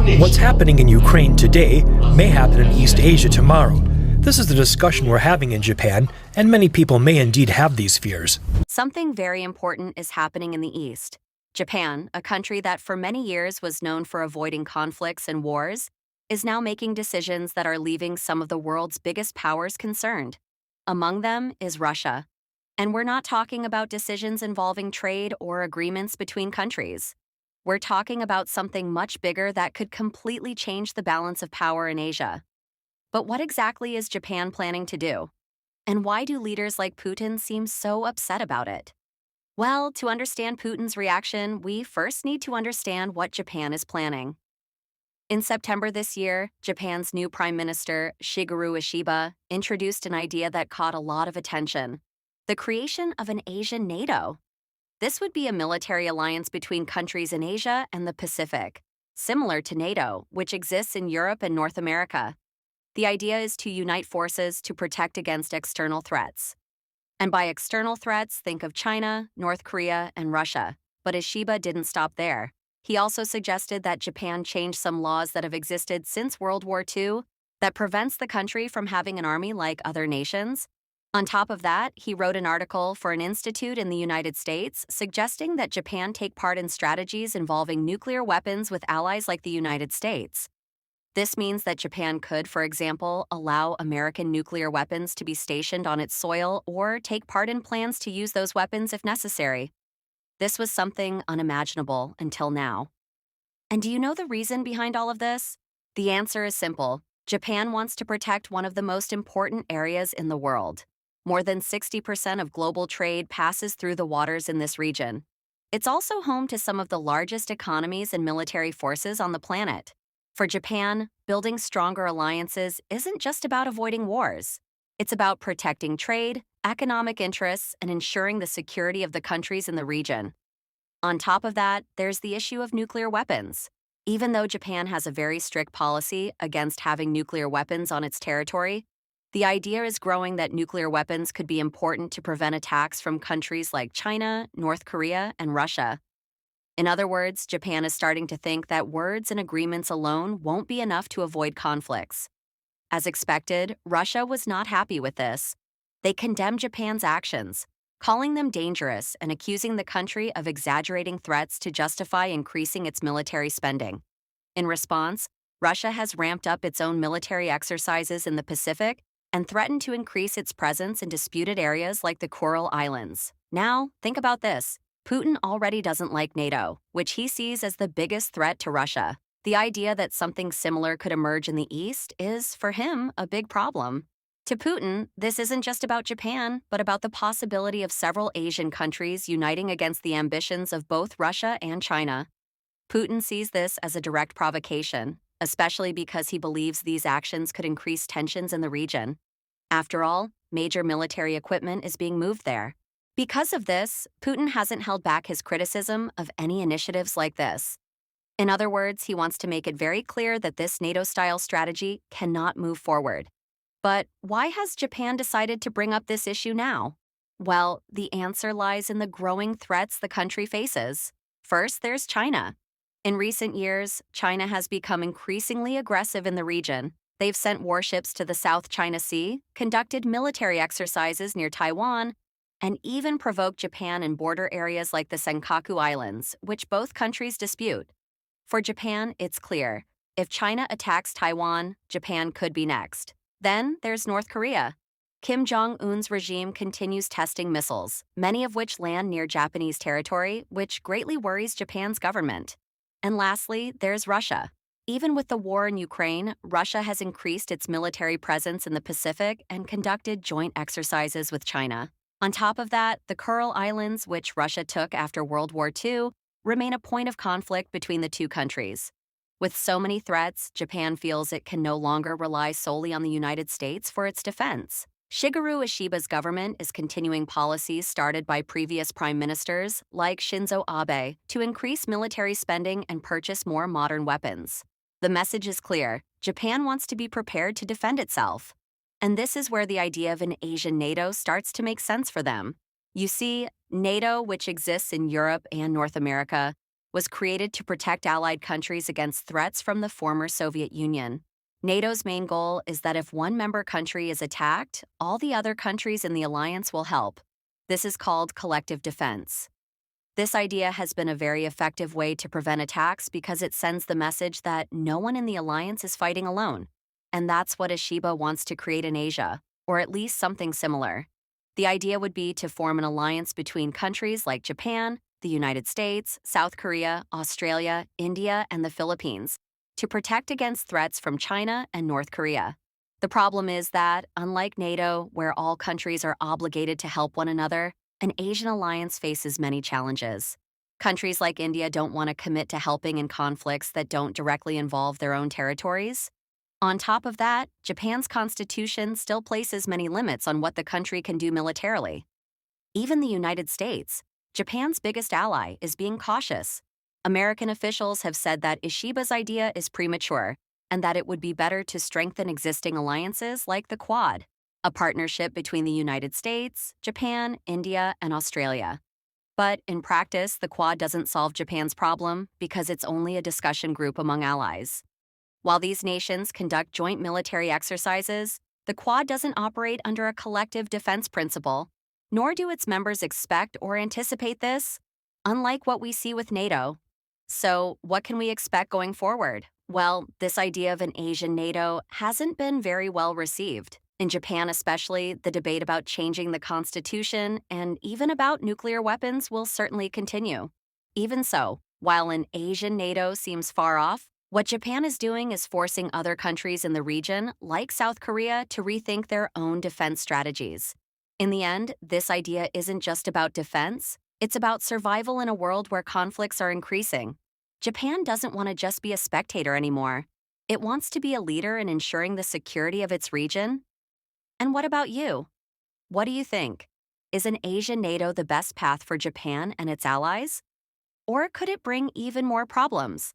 What's happening in Ukraine today may happen in East Asia tomorrow. This is the discussion we're having in Japan, and many people may indeed have these fears. Something very important is happening in the East. Japan, a country that for many years was known for avoiding conflicts and wars, is now making decisions that are leaving some of the world's biggest powers concerned. Among them is Russia. And we're not talking about decisions involving trade or agreements between countries. We're talking about something much bigger that could completely change the balance of power in Asia. But what exactly is Japan planning to do? And why do leaders like Putin seem so upset about it? Well, to understand Putin's reaction, we first need to understand what Japan is planning. In September this year, Japan's new Prime Minister, Shigeru Ishiba, introduced an idea that caught a lot of attention: the creation of an Asian NATO. This would be a military alliance between countries in Asia and the Pacific, similar to NATO, which exists in Europe and North America. The idea is to unite forces to protect against external threats. And by external threats, think of China, North Korea, and Russia. But Ishiba didn't stop there. He also suggested that Japan change some laws that have existed since World War II that prevents the country from having an army like other nations. On top of that, he wrote an article for an institute in the United States suggesting that Japan take part in strategies involving nuclear weapons with allies like the United States. This means that Japan could, for example, allow American nuclear weapons to be stationed on its soil or take part in plans to use those weapons if necessary. This was something unimaginable until now. And do you know the reason behind all of this? The answer is simple. Japan wants to protect one of the most important areas in the world. More than 60% of global trade passes through the waters in this region. It's also home to some of the largest economies and military forces on the planet. For Japan, building stronger alliances isn't just about avoiding wars. It's about protecting trade, economic interests, and ensuring the security of the countries in the region. On top of that, there's the issue of nuclear weapons. Even though Japan has a very strict policy against having nuclear weapons on its territory, the idea is growing that nuclear weapons could be important to prevent attacks from countries like China, North Korea, and Russia. In other words, Japan is starting to think that words and agreements alone won't be enough to avoid conflicts. As expected, Russia was not happy with this. They condemned Japan's actions, calling them dangerous and accusing the country of exaggerating threats to justify increasing its military spending. In response, Russia has ramped up its own military exercises in the Pacific and threatened to increase its presence in disputed areas like the Coral Islands. Now, think about this. Putin already doesn't like NATO, which he sees as the biggest threat to Russia. The idea that something similar could emerge in the East is, for him, a big problem. To Putin, this isn't just about Japan, but about the possibility of several Asian countries uniting against the ambitions of both Russia and China. Putin sees this as a direct provocation, especially because he believes these actions could increase tensions in the region. After all, major military equipment is being moved there. Because of this, Putin hasn't held back his criticism of any initiatives like this. In other words, he wants to make it very clear that this NATO-style strategy cannot move forward. But why has Japan decided to bring up this issue now? Well, the answer lies in the growing threats the country faces. First, there's China. In recent years, China has become increasingly aggressive in the region. They've sent warships to the South China Sea, conducted military exercises near Taiwan, and even provoked Japan in border areas like the Senkaku Islands, which both countries dispute. For Japan, it's clear. If China attacks Taiwan, Japan could be next. Then there's North Korea. Kim Jong-un's regime continues testing missiles, many of which land near Japanese territory, which greatly worries Japan's government. And lastly, there's Russia. Even with the war in Ukraine, Russia has increased its military presence in the Pacific and conducted joint exercises with China. On top of that, the Coral Islands, which Russia took after World War II, remain a point of conflict between the two countries. With so many threats, Japan feels it can no longer rely solely on the United States for its defense. Shigeru Ishiba's government is continuing policies started by previous prime ministers, like Shinzo Abe, to increase military spending and purchase more modern weapons. The message is clear: Japan wants to be prepared to defend itself. And this is where the idea of an Asian NATO starts to make sense for them. You see, NATO, which exists in Europe and North America, was created to protect allied countries against threats from the former Soviet Union. NATO's main goal is that if one member country is attacked, all the other countries in the alliance will help. This is called collective defense. This idea has been a very effective way to prevent attacks because it sends the message that no one in the alliance is fighting alone. And that's what Ashiba wants to create in Asia, or at least something similar. The idea would be to form an alliance between countries like Japan, the United States, South Korea, Australia, India, and the Philippines to protect against threats from China and North Korea. The problem is that, unlike NATO, where all countries are obligated to help one another, an Asian alliance faces many challenges. Countries like India don't want to commit to helping in conflicts that don't directly involve their own territories. On top of that, Japan's constitution still places many limits on what the country can do militarily. Even the United States, Japan's biggest ally, is being cautious. American officials have said that Ishiba's idea is premature and that it would be better to strengthen existing alliances like the Quad, a partnership between the United States, Japan, India, and Australia. But in practice, the Quad doesn't solve Japan's problem because it's only a discussion group among allies. While these nations conduct joint military exercises, the Quad doesn't operate under a collective defense principle, nor do its members expect or anticipate this, unlike what we see with NATO. So, what can we expect going forward? Well, this idea of an Asian NATO hasn't been very well received. In Japan especially, the debate about changing the constitution and even about nuclear weapons will certainly continue. Even so, while an Asian NATO seems far off, what Japan is doing is forcing other countries in the region, like South Korea, to rethink their own defense strategies. In the end, this idea isn't just about defense, it's about survival in a world where conflicts are increasing. Japan doesn't want to just be a spectator anymore. It wants to be a leader in ensuring the security of its region. And what about you? What do you think? Is an Asian NATO the best path for Japan and its allies? Or could it bring even more problems?